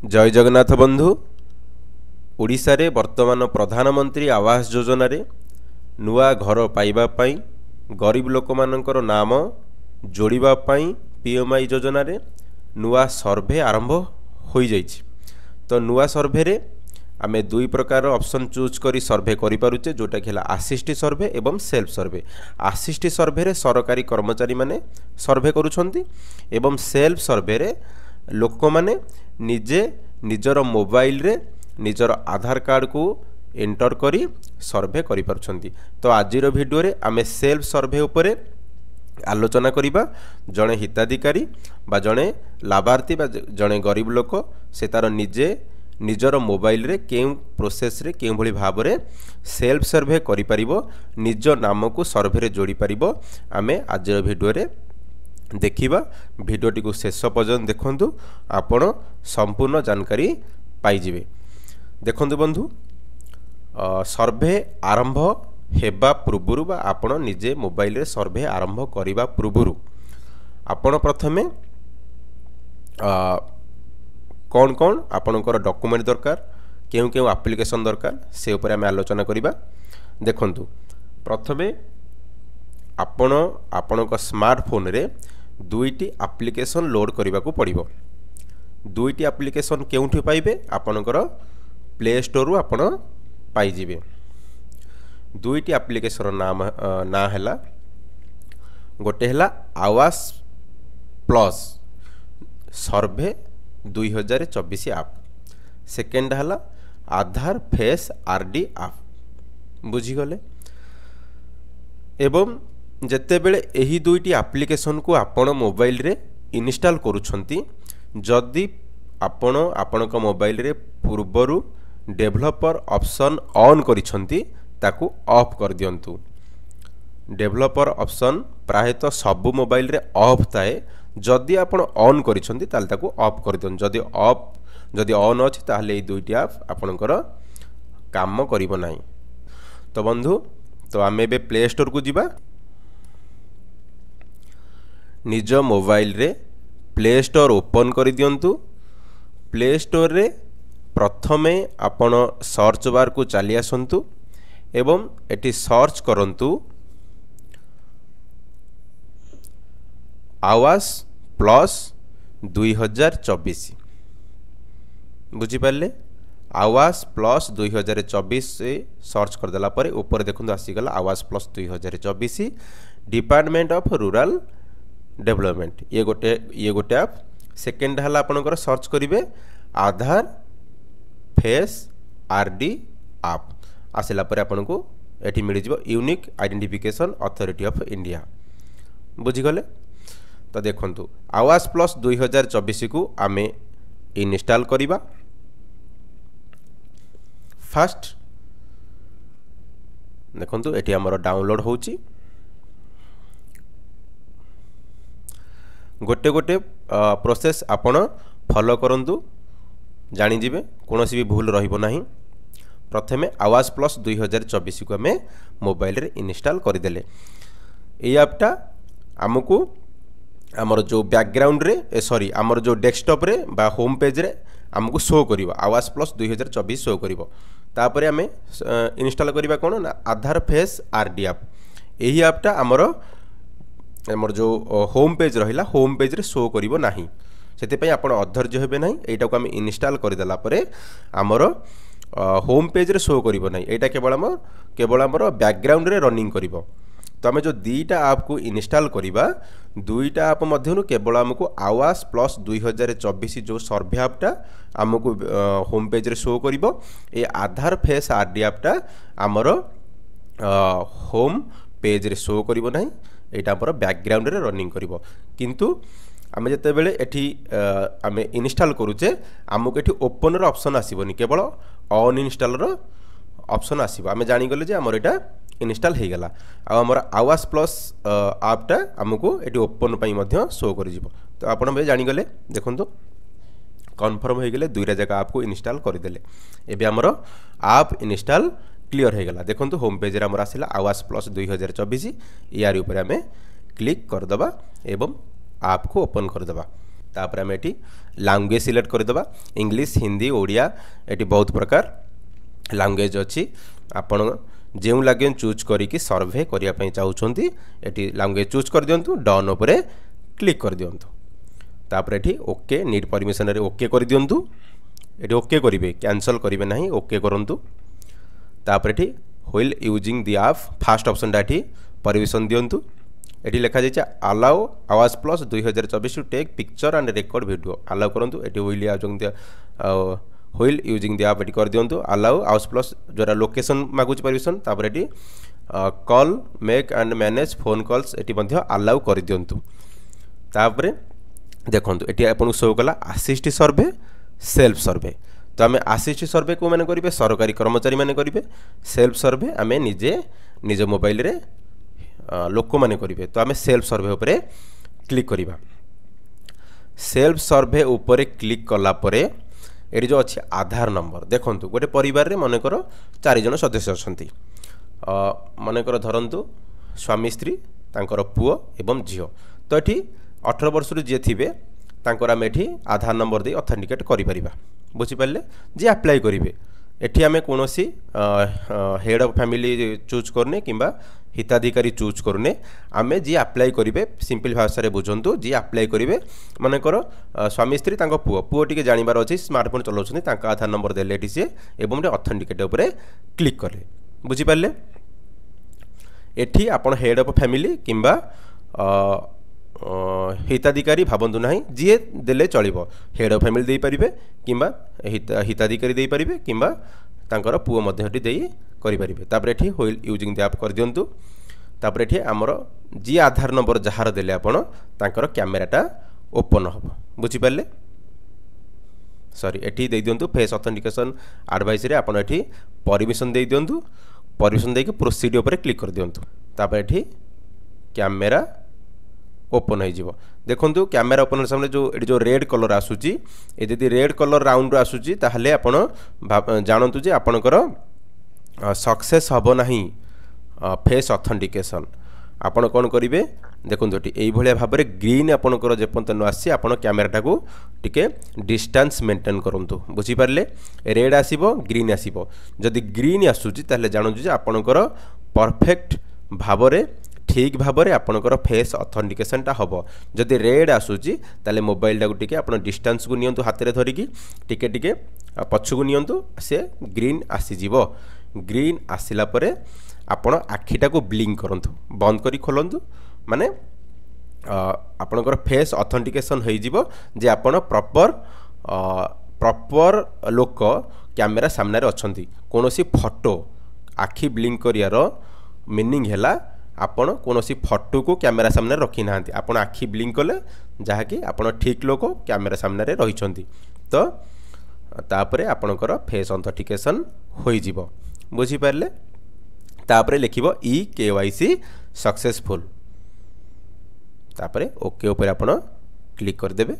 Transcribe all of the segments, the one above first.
जय जगन्नाथ बंधु। ओडिशा रे वर्तमान प्रधानमंत्री आवास योजना रे नुआ घर पाइबा पाई गरीब लोक मानकर नाम जोड़िबा पाई पीएमआई योजना रे नुआ सर्वे आरंभ हो जाइछि। तो नुआ सर्वे रे आमे दुई प्रकार ऑप्शन चूज करी सर्वे करि पारुचे, जोटा कि आसिस्ट सर्वे एवं सेल्फ सर्वे। आसिस्ट सर्वे रे सरकारी कर्मचारी माने सर्वे करूछंती एवं सेल्फ सर्वे रे लोक माने निजे निजर मोबाइल रे निजर आधार कार्ड को एंटर करी सर्वे करि पारुछंती। तो आजिर वीडियो रे आमे सेल्फ सर्वे उपरे आलोचना करिबा। जणे हिताधिकारी बा जणे लाभार्थी बा जणे गरीब लोक से तार निजे निजर मोबाइल रे केउ प्रोसेस रे केउ भली भाव रे सेल्फ सर्वे करि परिबो, निज नाम को सर्वे रे जोड़ी परिबो। आमे आजिर वीडियो रे देखिबा। वीडियोटी को शेष पर्यंत देखंतु, आपण संपूर्ण जानकारी पाई जिवे। देखंतु बंधु, सर्वे आरंभ हेबा पूर्वरु बा आपण निजे मोबाइल रे सर्वे आरंभ करिबा पूर्वरु आपण प्रथमे कौन कौन आपणकर डॉक्यूमेंट दरकार, केउ केउ एप्लिकेशन दरकार, से ऊपर आम आलोचना करिबा। देखंतु प्रथमे आपण आपणक स्मार्टफोन रे दुईटी एप्लिकेशन लोड करने को पड़ो। दुईटी एप्लिकेशन केउठी पाइबे, आपणकर प्ले स्टोर रु आपण पाइजिबे। दुईटी एप्लिकेशन नाम ना हैला, गोटे हैला आवास प्लस सर्वे 2024 ऐप, सेकेंड हैला आधार फेस आरडी ऐप। बुझीगले। एवं जेतेबेले एही दुईटी एप्लिकेशन को आपण मोबाइल रे इनस्टॉल करूछंती, जदि आपण आपणक मोबाइल रे पूर्वरु डेवलपर ऑप्शन ऑन करिछंती ताकू ऑफ कर दियंतु। डेवलपर ऑप्शन प्रायतः सबु मोबाइल रे ऑफ थाए, जदि आपण ऑन करिछंती ताल ताकू ऑफ कर दियंतु। जदि ऑन अछि ताहले ए दुईटी ऐप आपणकर काम करिवो नाही। तो बंधु, तो आमे बे प्ले स्टोर को जिबा। निज मोबाइल रे प्ले स्टोर ओपन कर दियंतु। प्ले स्टोर रे प्रथमे आपण सर्च बार को चली आसंतु एवं एटी सर्च करंतु आवास प्लस 2024। बुझी पाले? आवास प्लस 2024 से सर्च कर देला परे ऊपर देखंतु आसीगला आवास plus 2024 department of rural development. ये गोटे ऐप। सेकेंड हला आपनकर सर्च करिवे आधार फेस आरडी ऐप। आसिला परे आपनको एठी मिल जिवो unique identification authority of India. बुझी गले? तो देखंतु आवास प्लस 2024 को आमे इनस्टॉल करिबा। फास्ट देखंतु एठी हमर डाउनलोड होउची। गोटे गोटे प्रोसेस आपण फॉलो करंतु, जानि जिवे कोनोसी भी भूल रहिबो नाही। प्रथमे आवास प्लस 2024 को हमें मोबाइल रे इनस्टॉल कर देले। ए ऐपटा हमकु आमर जो बैकग्राउंड रे सॉरी आमर जो डेस्कटॉप रे बा होम पेज रे हमकु शो करिवो आवास प्लस 2024 शो करिवो। तापरे हमें इनस्टॉल करिबा कोन ना आधार फेस आरडी ऐप। एही ऐपटा आमर जो होम पेज रहिला होम पेज रे शो करिवो नाही। सेते पई आपण अधैर्य हेबे नाही। एटा को हम इनस्टॉल कर देला परे आमर होम पेज रे शो करिवो नाही। एटा केवल आमर बैकग्राउंड रे रनिंग करिवो। तो आम जो दुईटा ऐप को इनस्टॉल करिबा, दुईटा ऐप मध्यनु केवल आमको आवास प्लस 2024 जो सर्वे ऐपटा आमको होम पेज रे शो करिवो। ए आधार फेस आरडी ऐपटा आमर होम पेज रे शो करिवो नाही। एटा हमर बैकग्राउंड रे रनिंग करिवो। किंतु आमे जते बेले एठी आमे इनस्टॉल करूचे आमको एठी ओपन रो ऑप्शन आसीबोनी, केवल ऑन इंस्टॉल रो ऑप्शन आसीबो। आमे जानि गले जे हमर एटा इनस्टॉल हो गला। आमर आवास प्लस ऐपटा आमको ये ओपन पाई मध्य शो कर। तो आपण भाई जानीगले। देखो कन्फर्म हो गले, दुईटा जगह ऐप को इनस्टॉल करदेले। एबे आमर ऐप इनस्टॉल क्लियर हो गला। देखो होम पेज रे आमर आसिला आवास प्लस 2024। यार ऊपर आमे क्लिक करदबा एवं ऐप को ओपन करदबा। तापर आम ये लैंग्वेज सिलेक्ट करदे इंग्लिश हिंदी ओडिया ये बहुत प्रकार लैंग्वेज अच्छी आपण जो लैंग्वेज चूज करके सर्वे करने चाहते ये लैंग्वेज चूज कर दिंतु डन उपर क्लिक कर दिंतु तापर ये ओके नीड परमिशन ओके कर दिंतु ये ओके करेंगे कैंसल करेंगे ना ओके करूँ तापर ये while using the app fast option ये परमिशन दिंतु ये लिखा जाए अलाउ आवाज plus 2024 to take picture and record video allow करूँ ये व्हिल यूजिंग दी ऐप ये कर दिंतु अलाउ आवाज प्लस जो लोकेशन मागुच परमिशन तापर ये call make and manage phone calls ये अलाउ कर दिंतु तापर देखो ये आपको शो कला असिस्ट सर्वे सेल्फ सर्वे तो आम असिस्ट सर्वे को मैंने करेंगे सरकारी कर्मचारी मैंने करेंगे सेल्फ सर्वे आम निजे निज मोबाइल रे लोक मैंने करेंगे तो आम सेल्फ सर्वे उपर क्लिक करवा सेल्फ सर्वे उपर क्लिक कलापर ये जो अच्छी आधार नंबर देखो गोटे परिवार मनकर 4 जन सदस्य अच्छा मनकर धरतु स्वामी स्त्री तांकर पुओ एवं झील तो ये 18 वर्ष जी थे तांकर आम ये आधार नंबर दे ऑथेंटिकेट करें बुझीपारे जी अप्लाई करेंगे एठी आम कौन हेड ऑफ फैमिली चूज करने कि हिताधिकारी चूज करने आम जी अप्लाई करेंगे सिंपल भाषा में बुझंतु जी अप्लाई करेंगे मनकर स्वामी स्त्री पुओ पुओ टी जानवर अच्छी स्मार्टफोन चलाउछन्ति आधार नंबर देले सी एवं ऑथेंटिकेट उपर क्लिक कले बुझीपारे एठी आपण हेड ऑफ फैमिली किंबा हिताधिकारी भावतु ना जी देले चलो हेड ऑफ फैमिली दे पारिबे किंबा हिताधिकारी दे पारिबे किंबा तांकर पुओ मध्य दे करें तापर ये व्हिल यूजिंग द ऐप कर दिंतु तापर ये आमर जी आधार नंबर जार देले आपण तांकर कैमेराटा ओपन हम बुझीपारे सॉरी एठी दे दिंतु फेस ऑथेंटिकेशन एडवाइस रे आपण एठी परमिशन दे दिंतु परमिशन देके प्रोसीड उपर क्लिक कर दिंतु तापर एठी कैमेरा ओपन हो देखो कैमेरा ओपन सामने जो रेड कलर आसूची यदि रेड कलर राउंड आसूची ताहले आपण जानतु जे आपणकर सक्सेस हबो नाही फेस ऑथेंटिकेशन आपण कौन करेंगे देखो ये भाव में ग्रीन आपंकर जेपर्यंत न आसी आप कैमेराटा को टिके डिस्टेंस मेंटेन करूँ बुझीपारे रेड आसो ग्रीन आसो जदि ग्रीन आसूची ताहले जानूँ जे आपणकर परफेक्ट भाव में ठीक भाव में आपणकर फेस ऑथेंटिकेशनटा हम जदि रेड आसूची ताले मोबाइल टाक टिके आप डिस्टेंस को नियंतु हाथ में धरिकी टिके टिके पछकु नियंतु से ग्रीन आसीजिवो ग्रीन आसिला परे आपण आखिटा को ब्लिंक करंतु बंद करी खोलंतु माने आपणकर फेस ऑथेंटिकेशन हो जिवो जे आपण प्रॉपर लोक कैमेरा सामने अछंती कोनोसी फोटो आखि ब्लिंक करियार मीनिंग हैला आपण कोनोसी फोटो को कैमेरा सामने रखी नांती आपण आखि ब्लिंक कले जहाँकि आपण ठीक लोक कैमेरा सामने रहिछंती तो तापरे आपणकर फेस ऑथेंटिकेशन हो जिवो बुझीपारे तापरे लिखिबो EKYC सक्सेसफुल तापरे ओके ऊपर आपण क्लिक कर देबे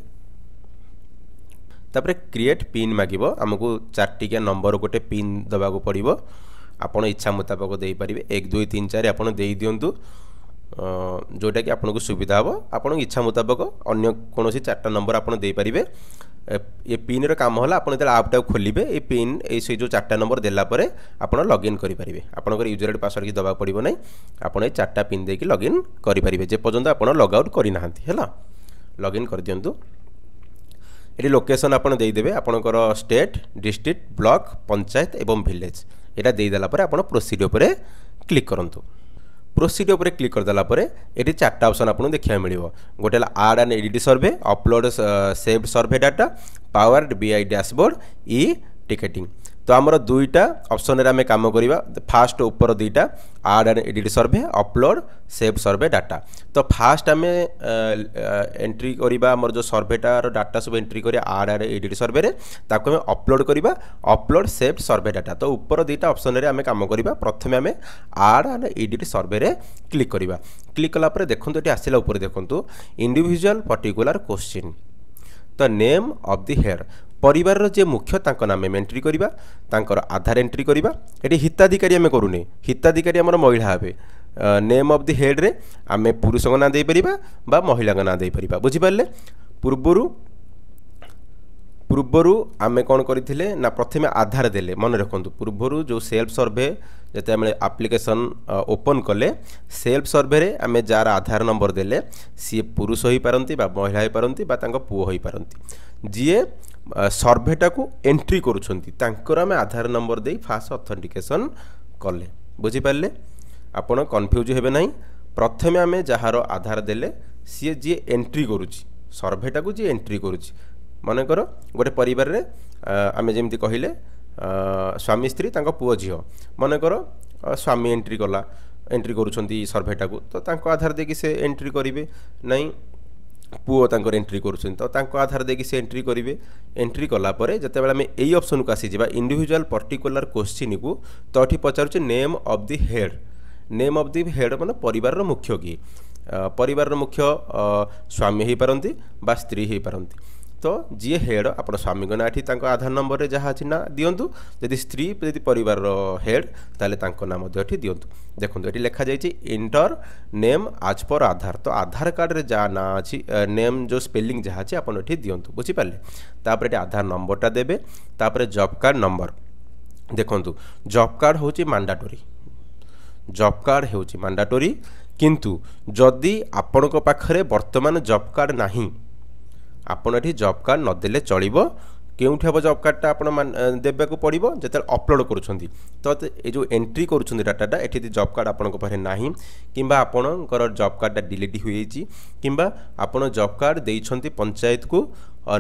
तापरे क्रिएट पिन मागिबो हमकु 4 टिका नंबर गोटे पिन दबा को पड़िबो आपण इच्छा मुताबिक दे पारिबे 1 2 3 4 आपण देई दियंतु जोटा कि आपको सुविधा हम आपण इच्छा मुताबिक अन्य कौन 4टा नंबर आप दे पारिबे ये पिन रो काम होला आपण जेला ऐप टा खोलिबे ए पिन ए से जो 4टा नंबर देला परे आपण लॉगिन करि पारिबे आपनकर यूजर आईडी पासवर्ड की दबा पड़िबो नै आपण ए 4टा पिन देकी लॉगिन करि पारिबे जे पर्यंत आपण लॉग आउट करि नाहंती हैला लॉगिन कर दियंतु एटी लोकेशन आपण देई देबे आपनकर स्टेट डिस्ट्रिक्ट ब्लॉक पंचायत एवं विलेज एटा देई देला परे आपण प्रोसीड ऊपर क्लिक करंतु प्रोसीड ऊपर क्लिक करदेला ये 4टा ऑप्शन आपको देखा मिलो गोटे add and edit survey upload saved survey data powered BI dashboard ticketing तो आमर 2टा ऑप्शन रे काम करवा फास्ट ऊपर 2टा add and edit survey upload save survey data तो फास्ट आम एंट्री करवा आमर जो सर्वेटार डाटा सब एंट्री करिया आड एंड एडिट सर्वे रे ताको हमें अपलोड करवा अपलोड सेव सर्वे डाटा तो ऊपर 2टा ऑप्शन रे आम काम करवा प्रथमे आम आड एंड एडिट सर्वे रे क्लिक करवा क्लिक कला परे देखंतु एटी आसिला ऊपर देखंतु इंडिविजुअल पर्टिकुलर क्वेश्चन तो नेम ऑफ द हेड परिवार जे मुख्य तांको नाम एंट्री करवा तांकर आधार एंट्री करवा ये हिताधिकारी आम करूने हिताधिकारी आमर महिला हे नेम ऑफ द हेड रे आम पुरुष ना दे परिबा बा महिला ना दे परिबा बुझी पारले ପୂର୍ବରୁ ଆମେ କ'ଣ କରିଥିଲେ ନା ପ୍ରଥମେ ଆଧାର ଦେଲେ। ମନେ ରଖନ୍ତୁ ପୂର୍ବରୁ ଯେଉଁ ସେଲ୍ଫ ସର୍ଭେ ଯେତେବେଳେ ଆପ୍ଲିକେସନ୍ ଓପନ୍ କଲେ ସେଲ୍ଫ ସର୍ଭେରେ ଆମେ ଯାହାର ଆଧାର ନମ୍ବର ଦେଲେ ସିଏ ପୁରୁଷ ହୋଇପାରନ୍ତି ବା ମହିଳା ହୋଇପାରନ୍ତି ବା ତାଙ୍କ ପୁଅ ହୋଇପାରନ୍ତି। ଯିଏ ସର୍ଭେଟାକୁ ଏଣ୍ଟ୍ରି କରୁଛନ୍ତି ତାଙ୍କର ଆମେ ଆଧାର ନମ୍ବର ଦେଇ ଫାଷ୍ଟ ଅଥେଣ୍ଟିକେସନ୍ କଲେ। ବୁଝିପାରିଲେ? ଆପଣ କନଫ୍ୟୁଜ୍ ହେବେ ନାହିଁ। ପ୍ରଥମେ ଆମେ ଯାହାର ଆଧାର ଦେଲେ ସିଏ ଯିଏ ଏଣ୍ଟ୍ରି କରୁଛି ସର୍ଭେଟାକୁ ଯିଏ ଏଣ୍ଟ୍ରି କରୁଛି। ମନେକର ଗୋଟେ ପରିବାରରେ ଆମେ ଯେମିତି କହିଲେ ସ୍ୱାମୀ ସ୍ତ୍ରୀ ତାଙ୍କ ପୁଅ ଝିଅ। ମନେକର ସ୍ୱାମୀ ଏଣ୍ଟ୍ରି କରୁଛନ୍ତି ସର୍ଭେଟାକୁ ତ ତାଙ୍କ ଆଧାର ଦେଇକି ସେ ଏଣ୍ଟ୍ରି କରିବେ। ନାହିଁ ପୁଅ ତାଙ୍କର ଏଣ୍ଟ୍ରି କରୁଛନ୍ତି ତ ତାଙ୍କ ଆଧାର ଦେଇକି ସେ ଏଣ୍ଟ୍ରି କରିବେ। ଏଣ୍ଟ୍ରି କଲା ପରେ ଯେତେବେଳେ ଆମେ ଏଇ ଅପସନ୍କୁ ଆସିଯିବା ଇଣ୍ଡିଭିଜୁଆଲ୍ ପର୍ଟିକୁଲାର କୋଶ୍ଚିନ୍କୁ ତ ଏଠି ପଚାରୁଛି name of the head. Name of the head ମାନେ ପରିବାରର ମୁଖ୍ୟ କିଏ? ପରିବାରର ମୁଖ୍ୟ ସ୍ୱାମୀ ହୋଇପାରନ୍ତି ବା ସ୍ତ୍ରୀ ହୋଇପାରନ୍ତି। ତ ଯିଏ ହେଡ଼୍ ଆପଣ ସ୍ୱାମୀଙ୍କ ନାଁ ଏଠି ତାଙ୍କ ଆଧାର ନମ୍ବରରେ ଯାହା ଅଛି ନା ଦିଅନ୍ତୁ। ଯଦି ସ୍ତ୍ରୀ ଯଦି ପରିବାରର ହେଡ଼୍ ତାହେଲେ ତାଙ୍କ ନାଁ ମଧ୍ୟ ଏଠି ଦିଅନ୍ତୁ। ଦେଖନ୍ତୁ ଏଠି ଲେଖାଯାଇଛି ଇଣ୍ଟର ନେମ୍ ଆଜ୍ ପର୍ ଆଧାର। ତ ଆଧାର କାର୍ଡ଼ରେ ଯାହା ନାଁ ଅଛି ନେମ୍ ଯେଉଁ ସ୍ପେଲିଂ ଯାହା ଅଛି ଆପଣ ଏଠି ଦିଅନ୍ତୁ। ବୁଝିପାରିଲେ? ତାପରେ ଏଠି ଆଧାର ନମ୍ବରଟା ଦେବେ। ତାପରେ ଜବ୍ କାର୍ଡ଼ ନମ୍ବର। ଦେଖନ୍ତୁ ଜବ୍ କାର୍ଡ଼ ହେଉଛି ମାଣ୍ଡାଟୋରି। ଜବ୍ କାର୍ଡ଼ ହେଉଛି ମାଣ୍ଡାଟୋରି। କିନ୍ତୁ ଯଦି ଆପଣଙ୍କ ପାଖରେ ବର୍ତ୍ତମାନ ଜବ୍ କାର୍ଡ଼ ନାହିଁ ଆପଣ ଏଠି ଜବ୍ କାର୍ଡ଼ ନଦେଲେ ଚଳିବ। କେଉଁଠି ହେବ ଜବ୍ କାର୍ଡ଼ଟା ଆପଣ ଦେବାକୁ ପଡ଼ିବ ଯେତେବେଳେ ଅପଲୋଡ଼ କରୁଛନ୍ତି। ତ ଏ ଯେଉଁ ଏଣ୍ଟ୍ରି କରୁଛନ୍ତି ଡାଟାଟା ଏଠି ଯଦି ଜବ୍ କାର୍ଡ଼ ଆପଣଙ୍କ ପାଖରେ ନାହିଁ କିମ୍ବା ଆପଣଙ୍କର ଜବ୍ କାର୍ଡ଼ଟା ଡିଲିଟ୍ ହୋଇଯାଇଛି କିମ୍ବା ଆପଣ ଜବ୍ କାର୍ଡ଼ ଦେଇଛନ୍ତି ପଞ୍ଚାୟତକୁ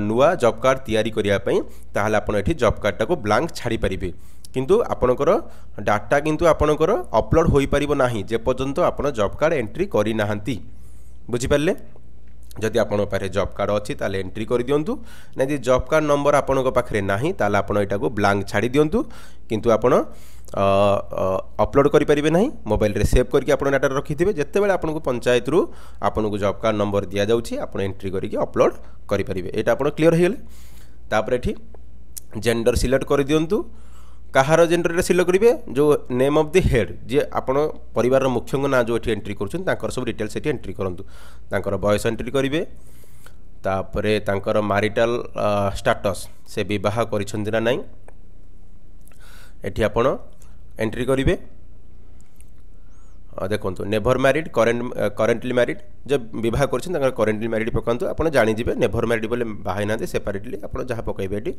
ନୂଆ ଜବ୍ କାର୍ଡ଼ ତିଆରି କରିବା ପାଇଁ ତାହେଲେ ଆପଣ ଏଠି ଜବ୍ କାର୍ଡ଼ଟାକୁ ବ୍ଲାଙ୍କ ଛାଡ଼ିପାରିବେ। କିନ୍ତୁ ଆପଣଙ୍କର ଡାଟା କିନ୍ତୁ ଆପଣଙ୍କର ଅପଲୋଡ଼ ହୋଇପାରିବ ନାହିଁ ଯେପର୍ଯ୍ୟନ୍ତ ଆପଣ ଜବ୍ କାର୍ଡ଼ ଏଣ୍ଟ୍ରି କରିନାହାନ୍ତି। ବୁଝିପାରିଲେ? ଯଦି ଆପଣଙ୍କ ପାଖରେ ଜବ୍ କାର୍ଡ଼ ଅଛି ତାହେଲେ ଏଣ୍ଟ୍ରି କରିଦିଅନ୍ତୁ। ନା ଯଦି ଜବ୍ କାର୍ଡ଼ ନମ୍ବର ଆପଣଙ୍କ ପାଖରେ ନାହିଁ ତାହେଲେ ଆପଣ ଏଇଟାକୁ ବ୍ଲାଙ୍କ ଛାଡ଼ି ଦିଅନ୍ତୁ। କିନ୍ତୁ ଆପଣ ଅପଲୋଡ଼ କରିପାରିବେ ନାହିଁ। ମୋବାଇଲରେ ସେଭ୍ କରିକି ଆପଣ ଡାଟା ରଖିଥିବେ। ଯେତେବେଳେ ଆପଣଙ୍କୁ ପଞ୍ଚାୟତରୁ ଆପଣଙ୍କୁ ଜବ୍ କାର୍ଡ଼ ନମ୍ବର ଦିଆଯାଉଛି ଆପଣ ଏଣ୍ଟ୍ରି କରିକି ଅପଲୋଡ଼ କରିପାରିବେ। ଏଇଟା ଆପଣ କ୍ଲିୟର ହେଇଗଲେ। ତାପରେ ଏଠି ଜେଣ୍ଡର ସିଲେକ୍ଟ କରିଦିଅନ୍ତୁ। କାହାର ଜେଣ୍ଡରରେ ସିଲେକ୍ଟ କରିବେ? ଯେଉଁ ନେମ୍ ଅଫ୍ ଦି ହେଡ଼୍ ଯିଏ ଆପଣ ପରିବାରର ମୁଖ୍ୟଙ୍କ ନାଁ ଯେଉଁ ଏଠି ଏଣ୍ଟ୍ରି କରୁଛନ୍ତି ତାଙ୍କର ସବୁ ଡିଟେଲ୍ସ ଏଠି ଏଣ୍ଟ୍ରି କରନ୍ତୁ। ତାଙ୍କର ବୟସ ଏଣ୍ଟ୍ରି କରିବେ। ତାପରେ ତାଙ୍କର ମାରିଟାଲ ଷ୍ଟାଟସ୍ ସେ ବିବାହ କରିଛନ୍ତି ନା ନାହିଁ ଏଠି ଆପଣ ଏଣ୍ଟ୍ରି କରିବେ। ଦେଖନ୍ତୁ ନେଭର ମ୍ୟାରିଡ୍ କରେଣ୍ଟଲି ମ୍ୟାରିଡ୍ ଯେ ବିବାହ କରିଛନ୍ତି ତାଙ୍କର କରେଣ୍ଟଲି ମ୍ୟାରିଡ୍ ପକାନ୍ତୁ। ଆପଣ ଜାଣିଯିବେ ନେଭର ମ୍ୟାରିଡ୍ ବୋଲେ ବାହା ହେଇନାହାନ୍ତି ସେପାରେଟଲି ଆପଣ ଯାହା ପକାଇବେ ଏଠି।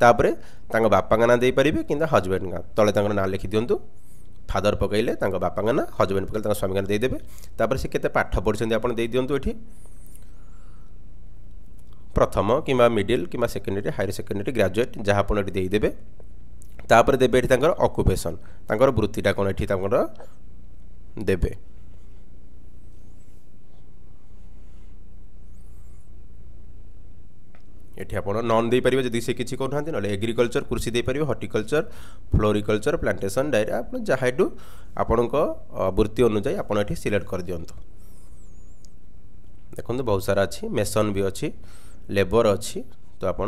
ତାପରେ ତାଙ୍କ ବାପାଙ୍କ ନାଁ ଦେଇପାରିବେ କିମ୍ବା ହଜବେଣ୍ଡଙ୍କ ନାଁ ତଳେ ତାଙ୍କର ନାଁ ଲେଖିଦିଅନ୍ତୁ। ଫାଦର ପକାଇଲେ ତାଙ୍କ ବାପାଙ୍କ ନାଁ, ହଜବେଣ୍ଡ ପକାଇଲେ ତାଙ୍କ ସ୍ୱାମୀଙ୍କ ନାଁ ଦେଇଦେବେ। ତାପରେ ସେ କେତେ ପାଠ ପଢ଼ିଛନ୍ତି ଆପଣ ଦେଇଦିଅନ୍ତୁ ଏଠି। ପ୍ରଥମ କିମ୍ବା ମିଡ଼ିଲ୍ କିମ୍ବା ସେକେଣ୍ଡାରୀ ହାୟର ସେକେଣ୍ଡାରୀ ଗ୍ରାଜୁଏଟ୍ ଯାହା ଆପଣ ଏଠି ଦେଇଦେବେ। ତାପରେ ଦେବେ ଏଠି ତାଙ୍କର ଅକୁପେସନ୍ ତାଙ୍କର ବୃତ୍ତିଟା କ'ଣ ଏଠି ତାଙ୍କର ଦେବେ। ଏଠି ଆପଣ ନନ୍ ଦେଇପାରିବେ ଯଦି ସେ କିଛି କରୁନାହାନ୍ତି। ନହେଲେ ଏଗ୍ରିକଲଚର କୃଷି ଦେଇପାରିବେ, ହର୍ଟିକଲଚର, ଫ୍ଲୋରିକଲଚର, ପ୍ଲାଣ୍ଟେସନ୍, ଡାଇରୀ ଆପଣ ଯାହା ଏଠୁ ଆପଣଙ୍କ ବୃତ୍ତି ଅନୁଯାୟୀ ଆପଣ ଏଠି ସିଲେକ୍ଟ କରିଦିଅନ୍ତୁ। ଦେଖନ୍ତୁ ବହୁତ ସାରା ଅଛି, ମେସନ୍ ବି ଅଛି, ଲେବର ଅଛି ତ ଆପଣ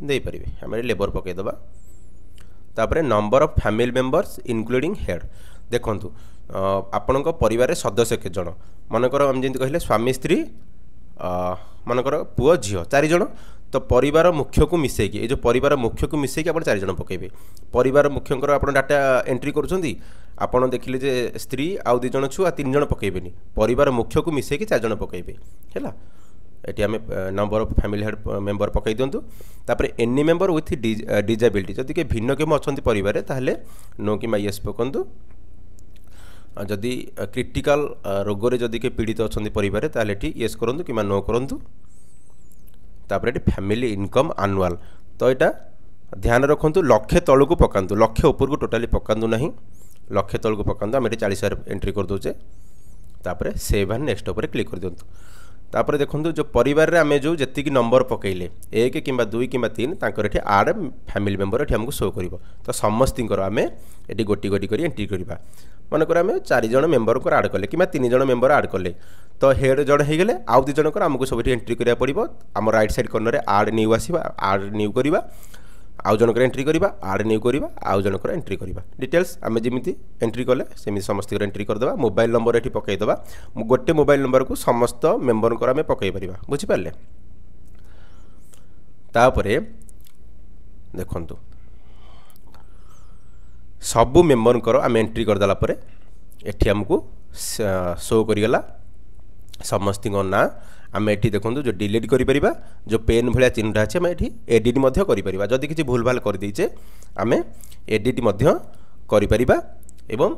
ଦେଇପାରିବେ। ଆମେ ଲେବର ପକାଇଦେବା। ତାପରେ number of family members including head. ଦେଖନ୍ତୁ ଆପଣଙ୍କ ପରିବାରରେ ସଦସ୍ୟ କେତେ ଜଣ? ମନେକର ଆମେ ଯେମିତି କହିଲେ ସ୍ୱାମୀ ସ୍ତ୍ରୀ ମନେକର ପୁଅ ଝିଅ 4 ଜଣ। ତ ପରିବାର ମୁଖ୍ୟକୁ ମିଶାଇକି ଏ ଯେଉଁ ପରିବାର ମୁଖ୍ୟକୁ ମିଶାଇକି ଆପଣ 4 ଜଣ ପକାଇବେ। ପରିବାର ମୁଖ୍ୟଙ୍କର ଆପଣ ଡାଟା ଏଣ୍ଟ୍ରି କରୁଛନ୍ତି ଆପଣ ଦେଖିଲେ ଯେ ସ୍ତ୍ରୀ ଆଉ 2 ଜଣ ଛୁଆ 3 ଜଣ ପକାଇବେନି। ପରିବାର ମୁଖ୍ୟକୁ ମିଶାଇକି 4 ଜଣ ପକାଇବେ ହେଲା। ଏଠି ଆମେ number of family head member ପକାଇ ଦିଅନ୍ତୁ। ତାପରେ ଏନି ମେମ୍ବର ୱିଥ୍ ଡିଜାବିଲିଟି ଯଦି କିଏ ଭିନ୍ନକ୍ଷମ ଅଛନ୍ତି ପରିବାରରେ ତାହେଲେ ନୋ କିମ୍ବା ୟେସ୍ ପକାନ୍ତୁ। ଯଦି କ୍ରିଟିକାଲ ରୋଗରେ ଯଦି କିଏ ପୀଡ଼ିତ ଅଛନ୍ତି ପରିବାରରେ ତାହେଲେ ଏଠି ୟେସ୍ କରନ୍ତୁ କିମ୍ବା ନୋ କରନ୍ତୁ। ତାପରେ ଏଠି ଫ୍ୟାମିଲି ଇନକମ୍ ଆନୁଆଲ ତ ଏଇଟା ଧ୍ୟାନ ରଖନ୍ତୁ ଲକ୍ଷେ ତଳକୁ ପକାନ୍ତୁ, ଲକ୍ଷେ ଉପରକୁ ଟୋଟାଲି ପକାନ୍ତୁ ନାହିଁ। ଲକ୍ଷେ ତଳକୁ ପକାନ୍ତୁ। ଆମେ ଏଠି 40,000 ଏଣ୍ଟ୍ରି କରିଦେଉଛେ। ତାପରେ ସେଭ୍ ଆଣ୍ଡ ନେକ୍ସଟ ଉପରେ କ୍ଲିକ୍ କରିଦିଅନ୍ତୁ। ତାପରେ ଦେଖନ୍ତୁ ଯେଉଁ ପରିବାରରେ ଆମେ ଯେଉଁ ଯେତିକି ନମ୍ବର ପକାଇଲେ 1 କିମ୍ବା 2 କିମ୍ବା 3 ତାଙ୍କର ଏଠି ଆଡ଼ ଫ୍ୟାମିଲି ମେମ୍ବର ଏଠି ଆମକୁ ଶୋ କରିବ। ତ ସମସ୍ତଙ୍କର ଆମେ ଏଠି ଗୋଟି ଗୋଟି କରି ଏଣ୍ଟ୍ରି କରିବା। ମନେକର ଆମେ 4 ଜଣ ମେମ୍ବରଙ୍କର ଆଡ଼ କଲେ କିମ୍ବା 3 ଜଣ ମେମ୍ବର ଆଡ଼ କଲେ ତ ହେଡ଼୍ ଜଣେ ହେଇଗଲେ ଆଉ 2 ଜଣଙ୍କର ଆମକୁ ସବୁ ଏଠି ଏଣ୍ଟ୍ରି କରିବାକୁ ପଡ଼ିବ। ଆମ ରାଇଟ୍ ସାଇଡ଼୍ କର୍ଣ୍ଣରରେ ଆଡ଼ ନ୍ୟୁ ଆସିବା, ଆଡ଼ ନ୍ୟୁ କରିବା, ଆଉ ଜଣଙ୍କର ଏଣ୍ଟ୍ରି କରିବା, ଆଡ଼ ନ୍ୟୁ କରିବା, ଆଉ ଜଣଙ୍କର ଏଣ୍ଟ୍ରି କରିବା। ଡିଟେଲ୍ସ ଆମେ ଯେମିତି ଏଣ୍ଟ୍ରି କଲେ ସେମିତି ସମସ୍ତଙ୍କର ଏଣ୍ଟ୍ରି କରିଦେବା। ମୋବାଇଲ୍ ନମ୍ବର ଏଠି ପକାଇଦେବା। ଗୋଟେ ମୋବାଇଲ୍ ନମ୍ବରକୁ ସମସ୍ତ ମେମ୍ବରଙ୍କର ଆମେ ପକାଇ ପାରିବା। ବୁଝିପାରିଲେ? तापरे देखंतु सबु मेंबर कर आम एंट्री करदेला परे एठी हमको शो करिगला समस्त ना आम एठी देखंतु जो डिलीट करि परिबा जो पेन भलिया चिन्हटा अछि आम एठी एडिट मध्य करि परिबा जदि किछि भूल भाल कर दैचे आम एडिट मध्य करि परिबा एवं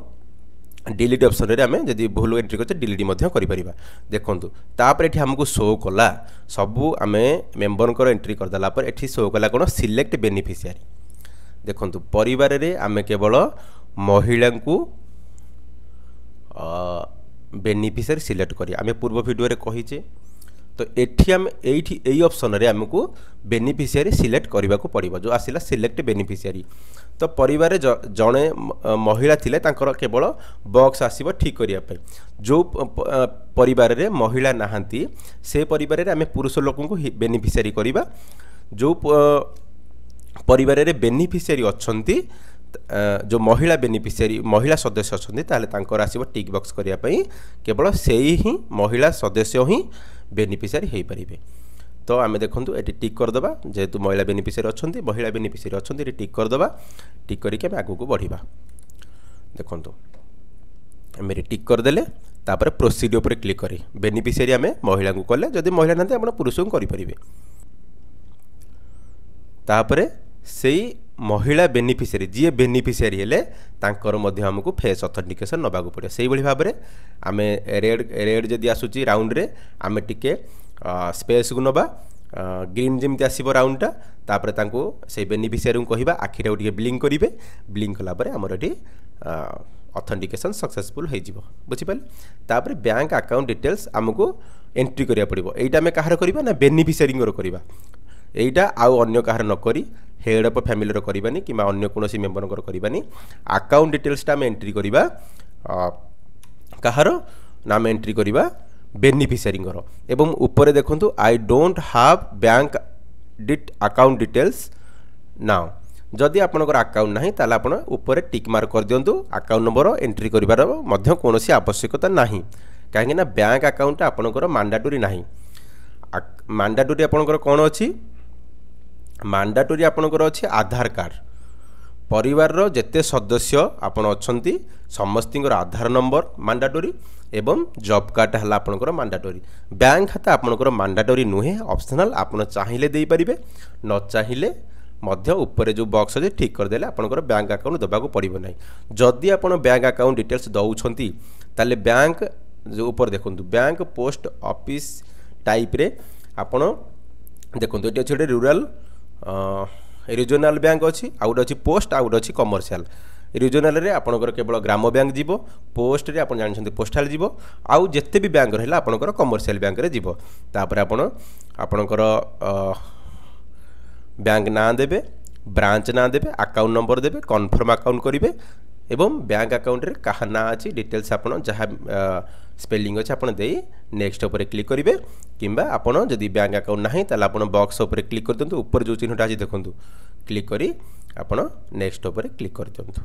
डिलीट ऑप्शन रे आमे जदि भूल एंट्री करते डिलीट मध्य करि परिबा देखंतु तापर एठी हमको शो कला सबु आमे मेंबर कर एंट्री करदेला पर एठी शो कला कोन सिलेक्ट बेनिफिशियरी देखंतु परिवार रे आमे केवल महिला को बेनिफिशियरी सिलेक्ट करी आमे पूर्व वीडियो रे कहिचे तो एठी हम एई ऑप्शन रे हमको बेनिफिशियरी सिलेक्ट करबा को पड़िबो जो आसिला सिलेक्ट बेनिफिशियरी तो परिवार रे जणे महिला थिले तांकर केवल बॉक्स आसीबो ठीक करिया पय जो परिवार रे महिला नाहंती से परिवार रे आमे पुरुष लोकन को बेनिफिशियरी करबा जो परिवार रे बेनिफिशियरी अछंती जो महिला बेनिफिशियरी महिला सदस्य अछंती ताले तांकर आसीबो टिक बॉक्स करिया पय केवल सेही ही महिला सदस्य ही बेनिफिशियरी हेई परिबे तो आम देखंतु एटी टिक कर दबा जेहेतु महिला बेनिफिशियरी अछंती महिला बेनिफिशियरी अछंती एटी टिक कर दबा टिक करिके हम आगु को बढ़िबा देखंतु हम एटी टिक कर देले तापर प्रोसीड ऊपर क्लिक करी बेनिफिशियरी आम महिला को कले जदि महिला नाते आपण पुरुष को करि परिबे तापर सेही महिला बेनिफिशियरी जी बेनिफिशियरी हेले तांकर मध्य हमको फेस ऑथेंटिकेशन नबा को पड़े सेही बळी भाबरे आमे रेड जदि आसुची राउंड रे आमे टिके स्पेस को नबा ग्रीन जेमती आसीबो राउंड टा तापर तांको से बेनिफिशियरी को कहिबा आखिरे उठिके ब्लिंक करिवे ब्लिंक कला परे हमर एटी ऑथेंटिकेशन सक्सेसफुल हो जिवो बुझि पाले तापर बैंक अकाउंट डिटेल्स हमको एंट्री करिया पड़िबो एटा में कहार करिबा ना बेनिफिशियरी को करिबा एटा आउ अन्य कहार न करी हेड ऑफ फैमिली रो करिबानी किमा अन्य कोनोसी मेंबर को करिबानी अकाउंट डिटेल्स टा में एंट्री करिबा कहार नाम एंट्री करिबा बेनिफिशियरी को एवं ऊपर देखंतु I don't have bank account details now जदि आपनकर अकाउंट नाही ताला आपण ऊपर टिक मार्क कर दियंतु अकाउंट नंबर एंट्री करिबार मध्य कोनोसी आवश्यकता नाही काहे ना बैंक अकाउंट आपनकर मैंडेटरी नाही मैंडेटरी आपनकर कोन अछि मैंडेटरी आपनकर अछि आधार कार्ड परिवार रो जेते सदस्य आपण अछंती समस्तिंगर आधार नंबर मैंडेटरी एवं जॉब कार्ड हला आपनकर मैंडेटरी बैंक खाता आपनकर मैंडेटरी नुहे ऑप्शनल आपण चाहिले देई परिबे न चाहिले मध्य ऊपर जो बॉक्स अछि ठीक कर देले आपनकर बैंक अकाउंट दबा को पड़िबो नै जदि आपण बैंक अकाउंट डिटेल्स दउछंती ताले बैंक जो ऊपर देखंतु बैंक पोस्ट ऑफिस टाइप रे आपण देखंतु एटी अछि रूरल रीजनल बैंक अच्छी आउट अच्छी पोस्ट आउट अच्छी कमर्शियल रीजनल रे आपनकर केवल ग्राम बैंक जीवो पोस्ट रे आपण जानछन्ती पोस्टल जीवो आउ जेते भी बैंक रहला आपनकर कमर्शियल बैंक रे जीवो तापर आपनकर बैंक ना देबे ब्रांच ना देबे अकाउंट नंबर देबे कन्फर्म अकाउंट करिवे एवं बैंक अकाउंट रे कहा ना अछि डिटेल्स आपण जहा स्पेलिंग अछि आपण देई नेक्स्ट ऊपर क्लिक करिवे किंबा आपण जदि बैंक अकाउंट नाही ताला आपण बॉक्स ऊपर क्लिक कर दंतु ऊपर जो चिन्हटा अछि देखंतु क्लिक करी आपण नेक्स्ट ऊपर क्लिक कर दंतु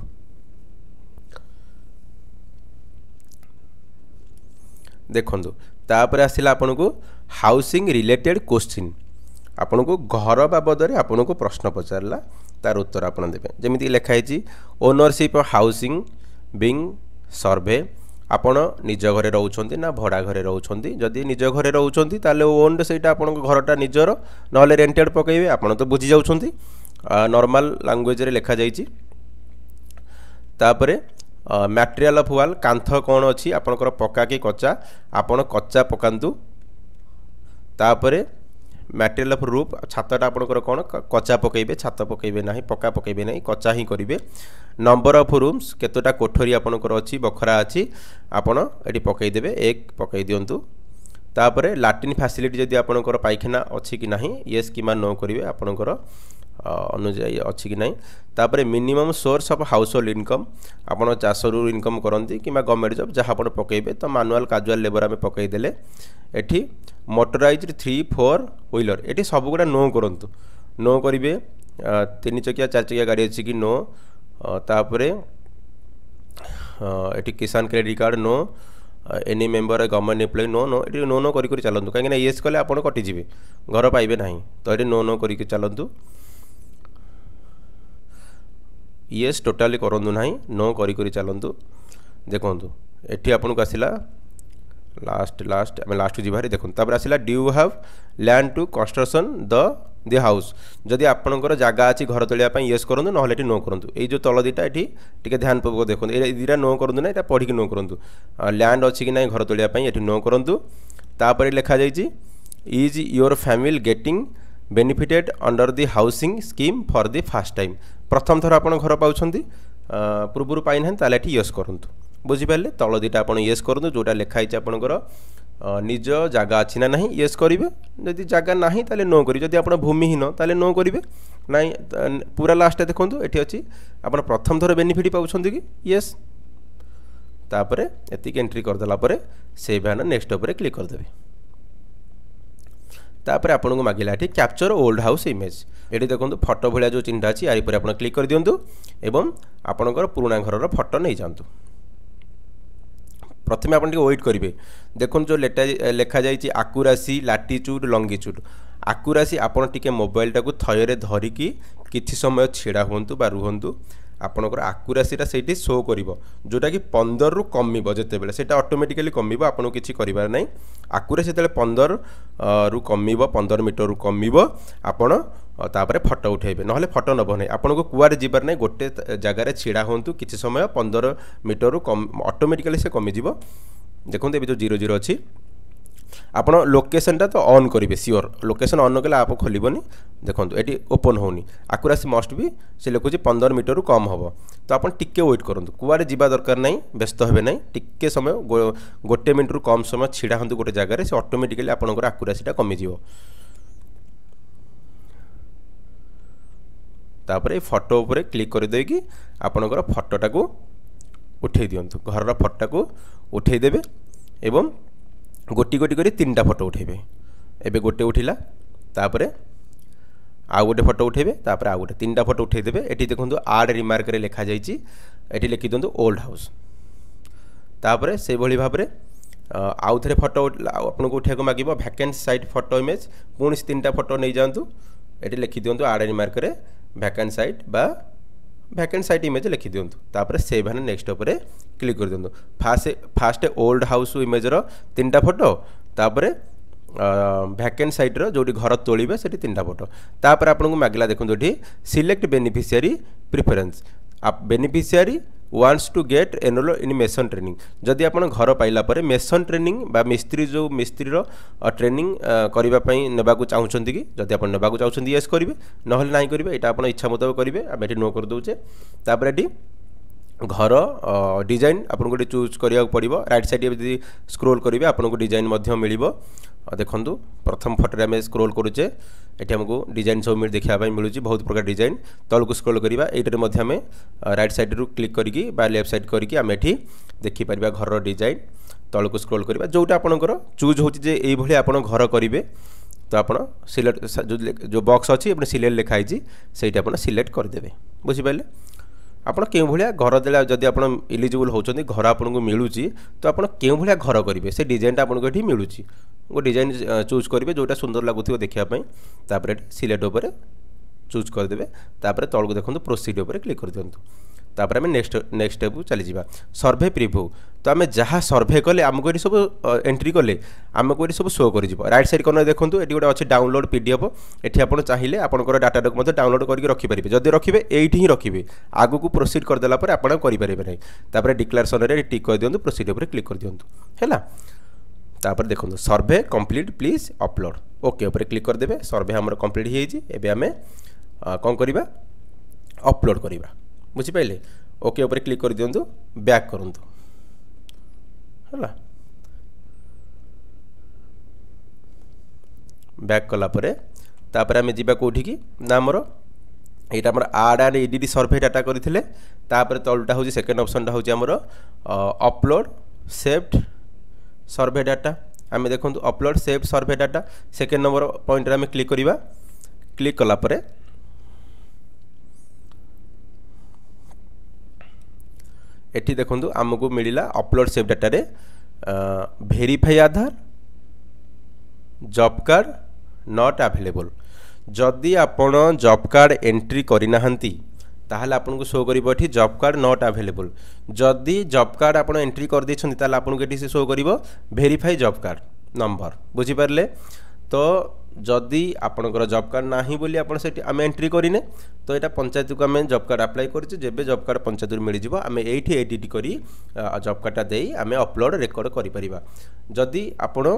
देखंतु तापर आसिला आपण को हाउसिंग रिलेटेड क्वेश्चन आपण को घर बाबद रे आपण को प्रश्न पचारला तार उत्तर आपण देबे जेमिति लिखा है ओनरशिप ऑफ हाउसिंग बिंग सर्वे आपण निज घरे रहउछंती ना भड़ा घरे रहउछंती जदि निज घरे रहउछंती ताले ओन्ड सेटा आपण घरटा निजर नले रेंटेड पकइबे आपण तो बुझी जाउछंती नॉर्मल लैंग्वेज रे लिखा जाईची तापरे मटेरियल ऑफ वॉल कांथ कोन अछि आपनकर पक्का की कच्चा आपण कच्चा पकांतु तापरे मटेरियल ऑफ रूफ छातटा आपनकर कोन कच्चा पकइबे छात पकइबे नाही पक्का पकइबे नाही कच्चा ही करिवे नंबर ऑफ रूम्स केतोटा कोठरी आपनकर अछि बखरा अछि आपण एटी पकइ देबे एक पकइ दियंतु तापरे लैट्रिन फैसिलिटी जदि आपनकर पाइखाना अछि कि नाही यस किमा नो करिवे आपनकर अनुଯାयी अछि कि नाही तापरे minimum source of house hold income आपण चासरु इनकम करंती किमा गवर्नमेंट जॉब जहा आपण पकइबे तो मैनुअल कैजुअल लेबर में पकइ देले एठी मोटराइज्ड 3-4 व्हीलर एठी सब गुडा नो करंतु नो करिवे 3 चकिया 4 चकिया गाड़ी अछि कि नो तापरे एठी किसान क्रेडिट कार्ड नो any member government employ no no ये नो नो करी चलतु कहीं येस कले आप कटिजे घर पाइबे ना तो ये नो नो करी चलतु येस टोटाली करूँ ना नो करी चलतु देखूँ ये आपको आसला लास्ट आम लास्ट जी देखो आसला do you have land to construction the house जदि आपंकर जगह अच्छी घर तोलिया येस करूँ ना नो करूँ ये जो तल दीटा ये टे ध्यान पूर्वक देखो ये दीटा नो करूँ ना यहाँ पढ़ी नो करूँ लैंड अच्छी कि ना घर तोलिया ये नो करूँ तापर लिखा जाइए is your family getting benefited under the housing scheme for the first time प्रथम थर आप घर पाँच पूर्व पाई ना ताले येस करूँ बुझिपारे तल दीटा आप येस करूँ जोटा लिखाई आपंकर निज जगह अच्छी ना नहीं येस करेंगे जदि जगह ना ताले नो करेंगे जदि आप भूमिहीन ताले नो करेंगे ना पूरा लास्ट देखो ये अच्छी आप प्रथम थर बेनिफिट पाँच कि येस तापर एतिक एंट्री करदेला सेव एंड नेक्स्ट उपर क्लिक करदे तापर आपन को मागिला ये कैप्चर ओल्ड हाउस इमेज ये देखो फोटो भाया जो चिन्ह अच्छी यार आप क्लिक कर दिंतु एवं आपणकर पुराणा घर फोटो नहीं जातु प्रथम आप वेट करेंगे देखो जो लिखा जाइए आकुरासी लाटिट्यूड लंगिट्यूड आकुरासी आपड़ टे मोबाइल टाक थयरे धरिकी किछि समय छिड़ा हूँ बा रुहतु आपणकर आकुरासीटा से शो कर जोटा कि 15 रु कमिबो जेतेबेले सेटा ऑटोमेटिकली कमिबो आपन किछि करिबार नै आकुरासी जेतेबेले 15 रु कमिबो 15 मीटर रु कमिबो आपन तापर फोटो उठेबे नहले फोटो नबो नै आपन को कुआरे जिबार नै गोटे जगार छिड़ा होंतु किछि समय 15 मीटर रु कम ऑटोमेटिकली से कमि जिवो देखो ए जो 00 अछि आपन लोकेशनटा तो ऑन करेंगे सियोर लोकेशन ऑन कले आप खोलबनी देखो ये ओपन होनी आकुरासी मस्ट भी से लिखुची 15 मीटर कम हम तो आप टिके वेट करूँ कुआड़े जावा दरकार नहीं व्यस्त हे ना टिके समय गोटे मिनट कम समय छिड़ा हूँ गोटे जगार से ऑटोमेटिकली आपंकर आकुरासीटा कमिज तापर फोटो उपर क्लिक करदे कि आपंकर फोटोटा को उठे दिंतु घर फोटोटा को उठेदेवे एवं गोटी गोटी करी 3टा फोटो उठेबे एबे गोटे उठिला तापरे आउ गोटे फोटो उठेबे तापरे आउ गोटे 3टा फोटो उठेदेबे एटी देखंतु आड रिमार्क रे लिखा जाइछि एटी लिखि दंतु ओल्ड हाउस तापरे से भली भाबरे आउ थरे फोटो आपन को उठिया को मागिबो वैकेंट साइट फोटो इमेज पुणी 3टा फोटो नै जांतु एटी लिखि दियंतु आड रिमार्क रे वैकेंट साइट बा वैकेंट साइट इमेज लिखि दियंतु तापर सेव एंड नेक्स्ट ऊपर क्लिक कर दियंतु फास्ट ओल्ड हाउस इमेज रो 3टा फोटो तापर वैकेंट साइट रो जोटी घर तोलिबे सेठी 3टा फोटो तापर आपन को मागिला देखंतु एठी सिलेक्ट बेनिफिशियरी प्रेफरेंस आप beneficiary wants to get enrol in mason training जदि आप घर पाइला परे मेसन ट्रेनिंग बा मिस्त्री जो मिस्त्री रो ट्रेनिंग करबा पई नेबा को चाहुचंती कि जदि आप नेबा को चाहुचंती यस करिवे नहले नाही करिवे एटा आपण इच्छा मुताबिक करिवे आ एठी नो कर दोचे तापर एठी घर डिजाइन आपन को चूज करिया पड़िबो राइट साइड यदि स्क्रॉल करिवे आपन को डिजाइन मध्य मिलिबो देखंतु प्रथम फोटो रे हम स्क्रॉल करूचे एठी हमको डिजाइन सब मिल देखा मिलूँ बहुत प्रकार डिजाइन तल को स्क्रॉल करिबा एटारे मध्य हमें राइट साइड रु क्लिक करिकी बा लेफ्ट साइड करिकी हम एठी देखि परिबा घर डिजाइन तल को स्क्रॉल करिबा जोटा आपनकर चूज होची जे एई भली आपन घर करिवे तो आपन सिलेक्ट जो बॉक्स अछि आपन सिलेक्ट लिखाई छी सेटा आपन सिलेक्ट कर देबे बुझि पाले आपन केउ भलिया घर देला जदि आपन एलिजिबल होचंदी घर आपन को मिलूची तो आपन केउ भलिया घर करिवे से डिजाइनटा आपन को एठी मिलूची वो डिजाइन चूज करेंगे जोटा सुंदर लगुथिबो देखापी तापर सिलेक्ट उपर चूज करदे तापर तल को देखो प्रोसीड उपर क्लिक कर दिंतु तापर आम नेक्स्ट स्टेप चली जावा सर्भे प्रिव्यू तो आम जहाँ सर्भे कले आमको ये सब एंट्री कले आमको ये सब शो कर राइट साइड कर्नर देखो ये गोटे अच्छे डाउनलोड पीडीएफ एटी आप चाहिए आपंकर डाटा डाउनलोड करके रखिपारे जदि रखिए ये ही रखिए आगु को प्रोसीड करदेला आप करेंगे ना तापर डिक्लेरेशन में टिक कर दिंतु प्रोसीड उपर क्लिक कर दिंतु है तापर देखो survey complete please upload okay ऊपर क्लिक करदे सर्भे आम कंप्लीट होती आम कौन करवा अपलोड करवा बुझिपारे ओके ऊपर क्लिक कर दिंतु बैक करूँ है बैक कलापर तापर आम जा कौटिकी ना आमर यहाँ आम आड एंड एडिट सर्भे डाटा करते तापर तलटा हूँ सेकेंड ऑप्शन हूँ आमर अपलोड सेव्ड सर्भे डाटा आम देखो upload save survey data second number point आम क्लिक करवा क्लिक कलापर एठी देखो आमको मिला अपलोड सेव डाटा रे verify Aadhaar job card not available जदि आपण जॉब कार्ड एंट्री करना ताहले आपन को शो करिवो एठी जॉब कार्ड नॉट अवेलेबल जदि जॉब कार्ड आपन एंट्री कर दैछन ताहले आपन को एठी से शो करिवो वेरीफाई जॉब कार्ड नंबर बुझी परले तो जदि आपनकर जॉब कार्ड नाही बोली आपन सेठी हम एंट्री करिने तो एटा पंचायत को हम जॉब कार्ड अप्लाई करछि जेबे जॉब कार्ड पंचायत मिल जिवो हम एठी एडिट करी जॉब कार्डटा देई हम अपलोड रेकॉर्ड करि परिबा जदि आपन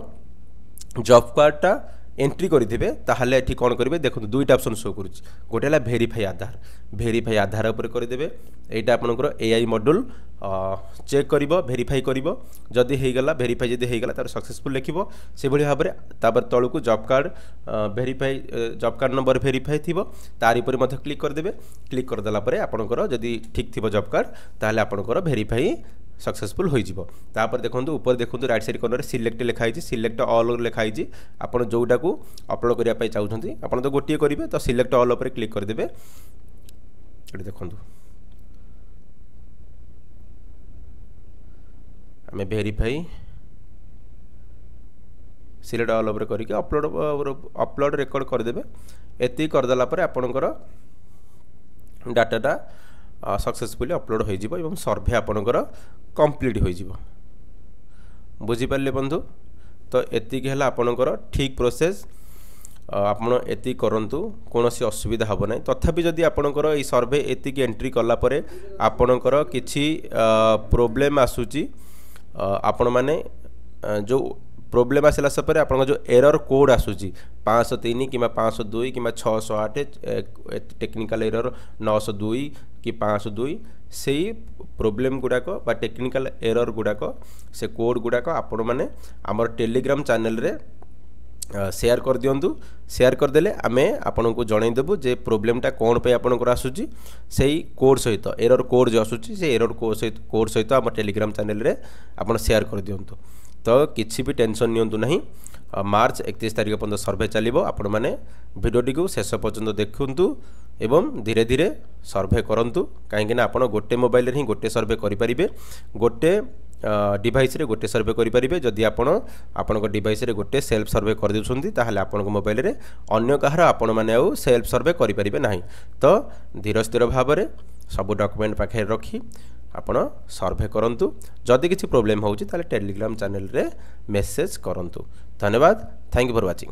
जॉब कार्डटा एंट्री करेंगे ताहले एठी कौन करेंगे देखो दुईटा ऑप्शन शो करुच्ची गोटे है भेरीफाई आधार उपर करदे यहाँ आपंकर एआई मॉड्यूल चेक कर भेरीफाई कर जदि होगला भेरीफाई जदि होगला तार सक्सेसफुल लिखो से भाव में तापर तलू job card verify job card number verify थी तार उपर क्लिक करदे क्लिक करदेला आपंकर जदि ठीक थी जॉब कार्ड ताहले आपंकर भेरीफाई सक्सेसफुल हो तापर देखो ऊपर देखो राइट साइड कॉर्नर सिलेक्ट लिखाई सिलेक्ट ऑल लिखाई आप जोटा को अपलोड करने चाहते आप तो गोटे करेंगे तो सिलेक्ट ऑल उपर क्लिक करदे ये देखो आम भेरीफाई सिलेक्ट ऑल उपर करके अपलोड रेकॉर्ड करदे एति करदेला आपणकर डाटाटा सक्सेसफुली अपलोड हो सर्भे आपणकर कंप्लीट हो बुझीपारे बंधु तो एति है आपणकर ठीक प्रोसेस आपण एति करंतु कौन असुविधा हम ना तथापि जदि आपणकर ये सर्भे एति एंट्री कलापर आपणकर किछि प्रोब्लेम आसूची आपण माने जो प्रोब्लेम आसला सपर आप जो एरर कोड आसूची 503 कि 502 कि 608 टेक्निकल एरर 902 कि 502 से प्रोब्लेम गुड़ाक टेक्निकल एरर गुड़ाक से कोड गुड़ाक आपण माने आमर टेलीग्राम चैनल रे शेयर कर दिंतु शेयर करदेले आम आपन को जनईदेबू जे प्रोब्लेमटा कौन पे आपंकर आसूची से कोड सहित एरर कोड जो आसूची से एरर कोड सहित आम टेलीग्राम चैनल रे आपन शेयर कर दिंतु तो किसी भी टेंशन नियंतु नहीं मार्च 31 तारिख पर्यंत सर्भे चलो आपण मैंने भिडटी को शेष पर्यंत देखु एवं धीरे धीरे सर्भे करूँ कहीं आप गोटे मोबाइल ही गोटे सर्भे करेंगे गोटे डिवाइस रे गोटे सर्भे करेंगे जदि आपण डिवाइस रे गोटे सेल्फ सर्भे कर देउछंती ताहले आपण मोबाइल रे अन्य कहार आपण माने आउ सेल्फ सर्भे करेंगे ना तो धीर स्थिर भाव में सब डॉक्यूमेंट पाखे रखी आपण सर्भे करंतु जदि किसी प्रोब्लेम होउची ताले टेलीग्राम चैनल रे मेसेज करंतु धन्यवाद थैंक यू फॉर वाचिंग।